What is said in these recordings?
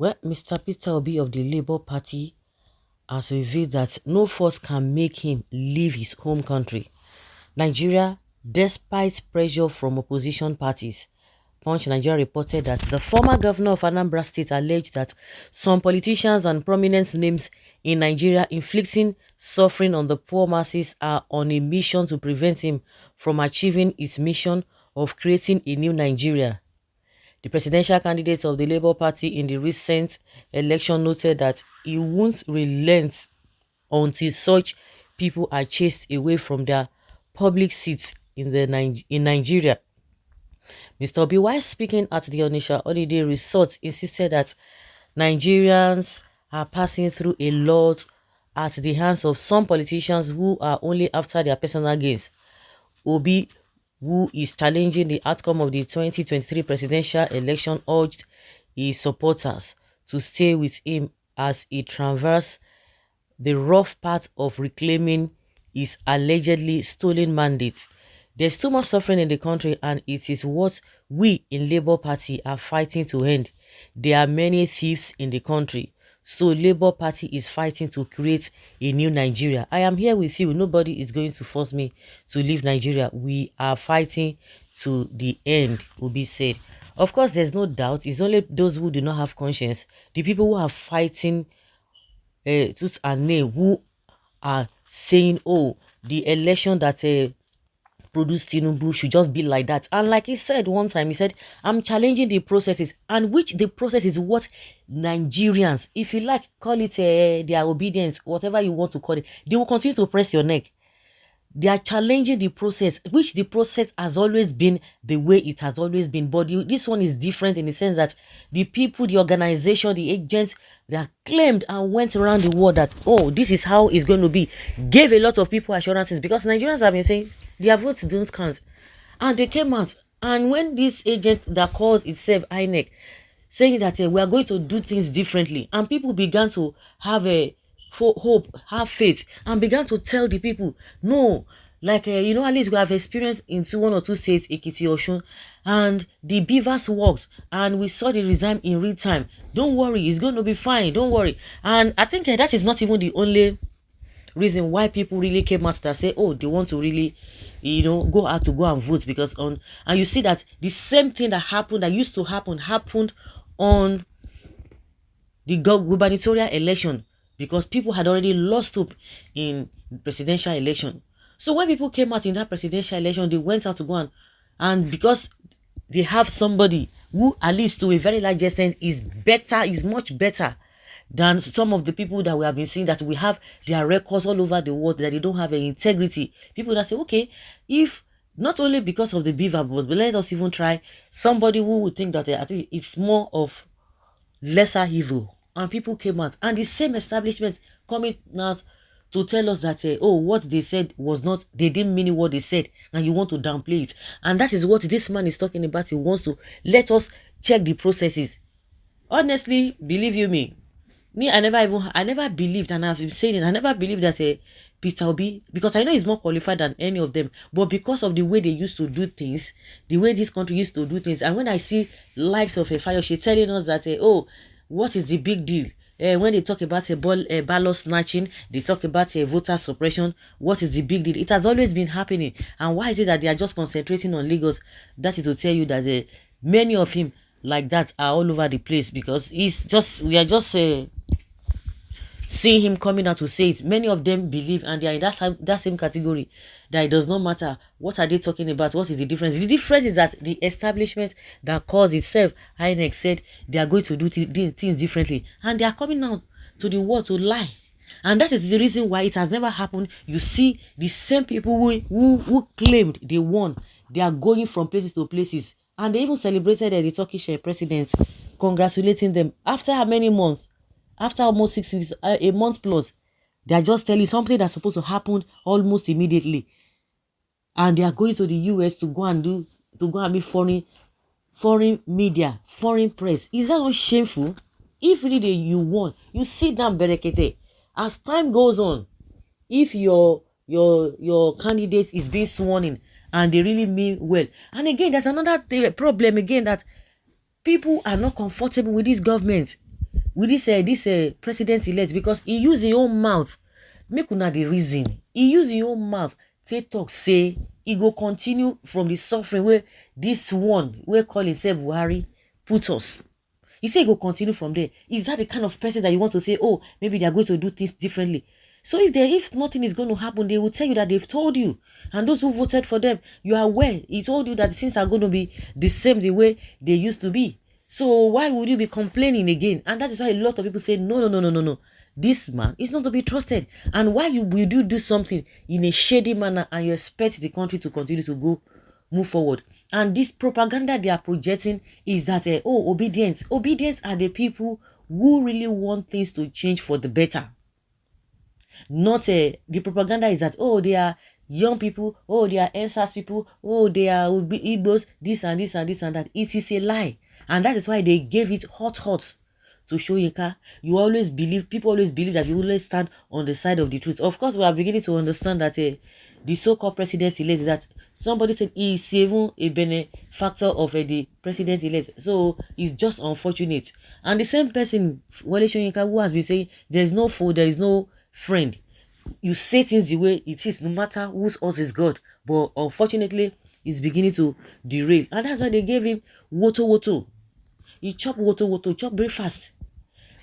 Well, Mr. Peter Obi of the Labour Party has revealed that no force can make him leave his home country, Nigeria, despite pressure from opposition parties. Punch Nigeria reported that the former governor of Anambra State alleged that some politicians and prominent names in Nigeria inflicting suffering on the poor masses are on a mission to prevent him from achieving his mission of creating a new Nigeria. The presidential candidate of the Labour Party in the recent election noted that he won't relent until such people are chased away from their public seats in Nigeria. Mr. Obi, while speaking at the Onitsha Holiday Resort, insisted that Nigerians are passing through a lot at the hands of some politicians who are only after their personal gains. Obi, who is challenging the outcome of the 2023 presidential election, urged his supporters to stay with him as he traverses the rough path of reclaiming his allegedly stolen mandate. There's too much suffering in the country, and it is what we in Labour Party are fighting to end. There are many thieves in the country, so Labour Party is fighting to create a new Nigeria. I am here with you. Nobody is going to force me to leave Nigeria. We are fighting to the end, Obi said. Of course, there's no doubt. It's only those who do not have conscience, the people who are fighting tooth and nail, who are saying, oh, the election that produced Tinubu should just be like that. And like he said one time, he said, I'm challenging the processes, and which the process is what Nigerians, if you like, call it their obedience, whatever you want to call it, they will continue to press your neck. They are challenging the process, which the process has always been the way it has always been. But this one is different in the sense that the people, the organization, the agents, they are claimed and went around the world that, oh, this is how it's going to be. Gave a lot of people assurances, because Nigerians have been saying their votes don't count. And they came out. And when this agent that calls itself INEC, saying that we are going to do things differently, and people began to have a hope, have faith, and began to tell the people, no, like at least we have experienced in one or two states, Ekiti, Oshun, and the beavers worked, and we saw the result in real time. Don't worry, it's going to be fine, don't worry. And I think that is not even the only reason why people really came out to say, oh, they want to really go out to go and vote, because and you see that the same thing that used to happened on the gubernatorial election, because people had already lost hope in presidential election. So when people came out in that presidential election, they went out to go and because they have somebody who, at least to a very large extent, is much better than some of the people that we have been seeing, that we have their records all over the world, that they don't have any integrity. People that say, okay, if not only because of the beaver, but let us even try somebody who would think that I think it's more of lesser evil. And people came out, and the same establishment coming out to tell us that oh, what they said was not, they didn't mean what they said, and you want to downplay it. And that is what this man is talking about. He wants to let us check the processes. Honestly, believe you me, I never believed, and I've been saying it, I never believed that Peter Obi, because I know he's more qualified than any of them, but because of the way they used to do things, the way this country used to do things, and when I see likes of a Fayose telling us that oh, what is the big deal? When they talk about ballot snatching, they talk about voter suppression. What is the big deal? It has always been happening. And why is it that they are just concentrating on Lagos? That is to tell you that many of him like that are all over the place, because we are just seeing him coming out to say it. Many of them believe, and they are in that same category, that it does not matter what are they talking about. What is the difference? The difference is that the establishment that calls itself INEC said they are going to do things differently, and they are coming out to the world to lie. And that is the reason why it has never happened. You see, the same people who claimed they won, they are going from places to places, and they even celebrated the Turkish president, congratulating them after how many months? After almost 6 weeks, a month plus, they are just telling something that's supposed to happen almost immediately, and they are going to the US to go and meet foreign media, foreign press. Is that not shameful? If really you won, you sit down, berekete. As time goes on, if your candidate is being sworn in and they really mean well, and again, there's another problem again, that people are not comfortable with this government. with this president elect, because he use his own mouth make una the reason. He use his own mouth take talk say he go continue from the suffering where this one wey call himself Buhari put us. He say he go continue from there. Is that the kind of person that you want to say, oh, maybe they are going to do things differently? So if nothing is going to happen, they will tell you that they've told you. And those who voted for them, you are aware. He told you that things are going to be the same the way they used to be. So why would you be complaining again? And that is why a lot of people say, no, no, no, no, no, no. This man is not to be trusted. And why would you do something in a shady manner and you expect the country to continue to move forward? And this propaganda they are projecting is that obedience are the people who really want things to change for the better. Not the propaganda is that they are young people, they are NSAS people, they are Igbos, this and this and this and that. It is a lie. And that is why they gave it hot to show Yinka. People always believe that you always stand on the side of the truth. Of course, we are beginning to understand that the so-called president-elect, that somebody said he is even a benefactor of the president-elect. So it's just unfortunate. And the same person, Wale Soyinka, who has been saying there is no foe, there is no friend. You say things the way it is, no matter whose us is God. But unfortunately, it's beginning to derail. And that's why they gave him woto. He chop woto, chop breakfast.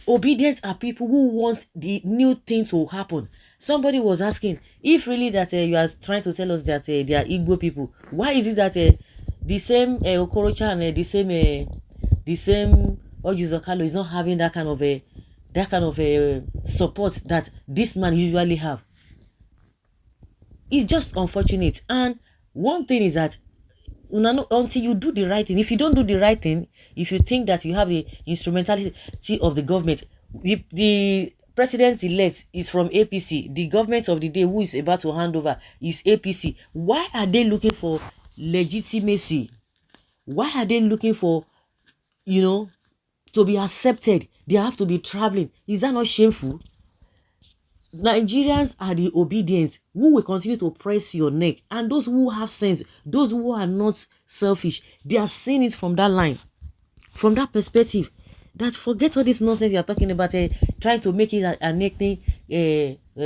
Obedient are people who want the new thing to happen. Somebody was asking, if really that you are trying to tell us that they are Igbo people, why is it that the same Okorocha and the same Ojuzokalo is not having that kind of support that this man usually have? It's just unfortunate. And one thing is that until you do the right thing, if you don't do the right thing, if you think that you have the instrumentality of the government, the president-elect is from APC, the government of the day who is about to hand over is APC, why are they looking for legitimacy? Why are they looking for, to be accepted? They have to be traveling. Is that not shameful? Nigerians are the obedient who will continue to press your neck, and those who have sense, those who are not selfish, they are seeing it from that line, from that perspective. That forget all this nonsense you are talking about, trying to make it an ethnic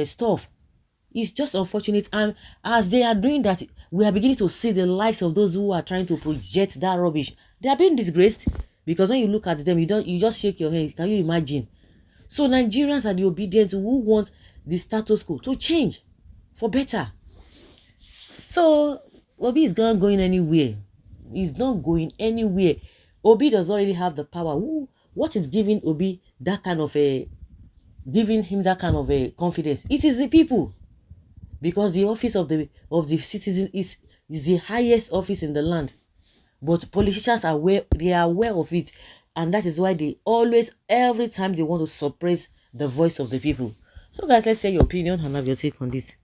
stuff. It's just unfortunate. And as they are doing that, we are beginning to see the lives of those who are trying to project that rubbish. They are being disgraced, because when you look at them, you just shake your head. Can you imagine? So Nigerians are the obedient who want the status quo to change for better. So Obi is not going anywhere. He's not going anywhere. Obi does not really have the power. What is giving Obi that kind of giving him that kind of confidence? It is the people, because the office of the citizen is the highest office in the land. But politicians are aware. They are aware of it, and that is why they always, every time they want to suppress the voice of the people. So guys, let's say your opinion and have your take on this.